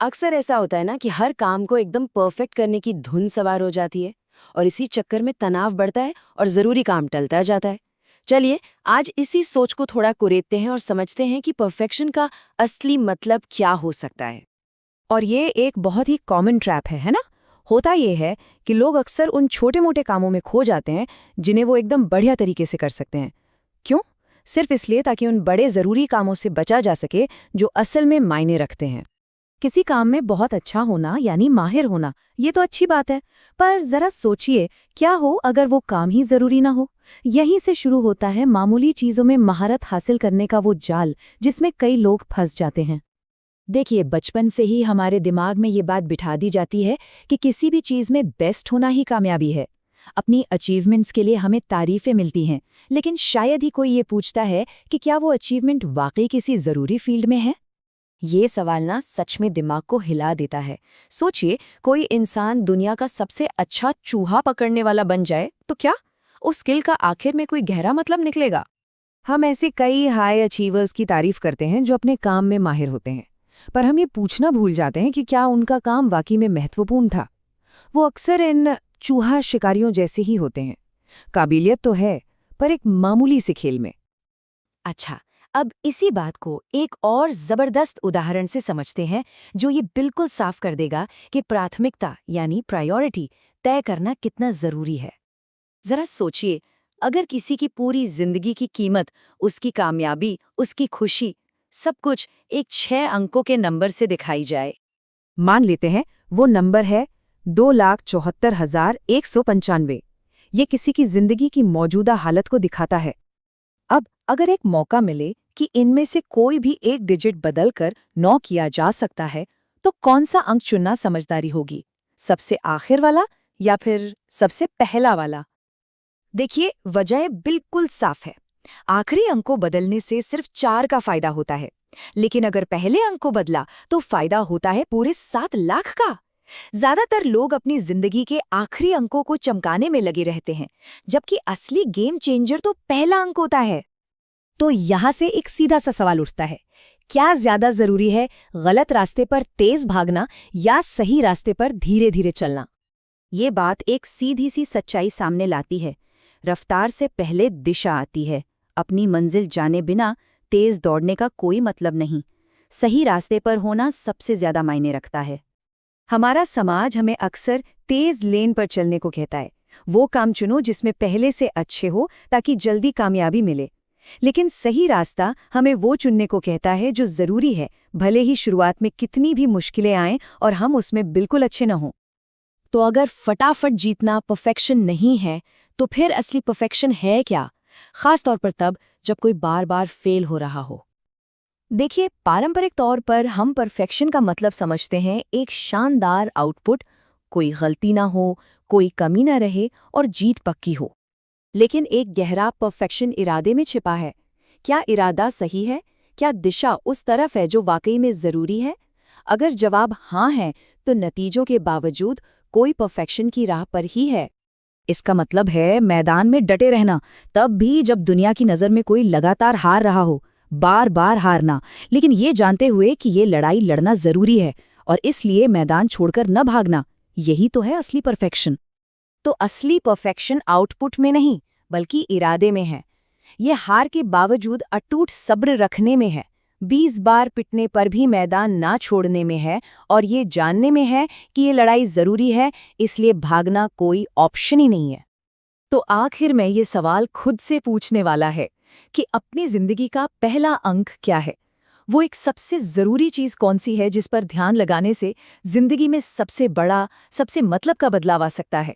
अक्सर ऐसा होता है ना कि हर काम को एकदम परफेक्ट करने की धुन सवार हो जाती है और इसी चक्कर में तनाव बढ़ता है और ज़रूरी काम टलता जाता है। चलिए, आज इसी सोच को थोड़ा कुरेदते हैं और समझते हैं कि परफेक्शन का असली मतलब क्या हो सकता है। और ये एक बहुत ही कॉमन ट्रैप है ना? होता ये है कि लोग अक्सर उन छोटे-मोटे कामों में खो जाते हैं जिन्हें वो एकदम बढ़िया तरीके से कर सकते हैं। क्यों? सिर्फ इसलिए ताकि उन बड़े ज़रूरी कामों से बचा जा सके जो असल में मायने रखते हैं। किसी काम में बहुत अच्छा होना यानी माहिर होना, ये तो अच्छी बात है, पर जरा सोचिए, क्या हो अगर वो काम ही जरूरी ना हो? यहीं से शुरू होता है मामूली चीजों में महारत हासिल करने का वो जाल जिसमें कई लोग फंस जाते हैं। देखिए, बचपन से ही हमारे दिमाग में ये बात बिठा दी जाती है कि किसी भी चीज में बेस्ट होना ही कामयाबी है। अपनी अचीवमेंट्स के लिए हमें तारीफें मिलती हैं, लेकिन शायद ही कोई ये पूछता है कि क्या वो अचीवमेंट वाकई किसी जरूरी फील्ड में है। ये सवाल ना सच में दिमाग को हिला देता है। सोचिए, कोई इंसान दुनिया का सबसे अच्छा चूहा पकड़ने वाला बन जाए तो क्या उस स्किल का आखिर में कोई गहरा मतलब निकलेगा? हम ऐसे कई हाई अचीवर्स की तारीफ करते हैं जो अपने काम में माहिर होते हैं, पर हम ये पूछना भूल जाते हैं कि क्या उनका काम वाकई में महत्वपूर्ण था। वो अक्सर इन चूहा शिकारियों जैसे ही होते हैं। काबिलियत तो है, पर एक मामूली से खेल में। अच्छा, अब इसी बात को एक और जबरदस्त उदाहरण से समझते हैं जो ये बिल्कुल साफ कर देगा कि प्राथमिकता यानी प्रायोरिटी तय करना कितना जरूरी है। जरा सोचिए, अगर किसी की पूरी जिंदगी की कीमत, उसकी कामयाबी, उसकी खुशी, सब कुछ एक 6 अंकों के नंबर से दिखाई जाए। मान लेते हैं वो नंबर है 2,74,195। ये किसी की जिंदगी की मौजूदा हालत को दिखाता है। अब अगर एक मौका मिले कि इनमें से कोई भी एक डिजिट बदलकर 9 किया जा सकता है, तो कौन सा अंक चुनना समझदारी होगी? सबसे आखिर वाला या फिर सबसे पहला वाला? देखिए, वजह बिल्कुल साफ है। आखिरी अंक को बदलने से सिर्फ 4 का फायदा होता है, लेकिन अगर पहले अंक को बदला तो फायदा होता है पूरे 7 लाख का। ज्यादातर लोग अपनी जिंदगी के आखिरी अंकों को चमकाने में लगे रहते हैं, जबकि असली गेम चेंजर तो पहला अंक होता है। तो यहाँ से एक सीधा सा सवाल उठता है, क्या ज्यादा जरूरी है गलत रास्ते पर तेज भागना या सही रास्ते पर धीरे धीरे चलना? ये बात एक सीधी सी सच्चाई सामने लाती है। रफ्तार से पहले दिशा आती है। अपनी मंजिल जाने बिना तेज दौड़ने का कोई मतलब नहीं। सही रास्ते पर होना सबसे ज्यादा मायने रखता है। हमारा समाज हमें अक्सर तेज लेन पर चलने को कहता है। वो काम चुनो जिसमें पहले से अच्छे हो ताकि जल्दी कामयाबी मिले। लेकिन सही रास्ता हमें वो चुनने को कहता है जो जरूरी है, भले ही शुरुआत में कितनी भी मुश्किलें आएं और हम उसमें बिल्कुल अच्छे न हों। तो अगर फटाफट जीतना परफेक्शन नहीं है, तो फिर असली परफेक्शन है क्या? खास तौर पर तब जब कोई बार बार फेल हो रहा हो। देखिए, पारंपरिक तौर पर हम परफेक्शन का मतलब समझते हैं एक शानदार आउटपुट, कोई गलती ना हो, कोई कमी ना रहे और जीत पक्की हो। लेकिन एक गहरा परफेक्शन इरादे में छिपा है। क्या इरादा सही है? क्या दिशा उस तरफ है जो वाकई में जरूरी है? अगर जवाब हाँ है, तो नतीजों के बावजूद कोई परफेक्शन की राह पर ही है। इसका मतलब है मैदान में डटे रहना, तब भी जब दुनिया की नज़र में कोई लगातार हार रहा हो, बार बार हारना, लेकिन ये जानते हुए कि ये लड़ाई लड़ना जरूरी है और इसलिए मैदान छोड़कर न भागना। यही तो है असली परफेक्शन। तो असली परफेक्शन आउटपुट में नहीं, बल्कि इरादे में है। ये हार के बावजूद अटूट सब्र रखने में है, 20 बार पिटने पर भी मैदान ना छोड़ने में है और ये जानने में है कि ये लड़ाई जरूरी है, इसलिए भागना कोई ऑप्शन ही नहीं है। तो आखिर में ये सवाल खुद से पूछने वाला है कि अपनी जिंदगी का पहला अंक क्या है? वो एक सबसे जरूरी चीज कौन सी है जिस पर ध्यान लगाने से जिंदगी में सबसे बड़ा, सबसे मतलब का बदलाव आ सकता है?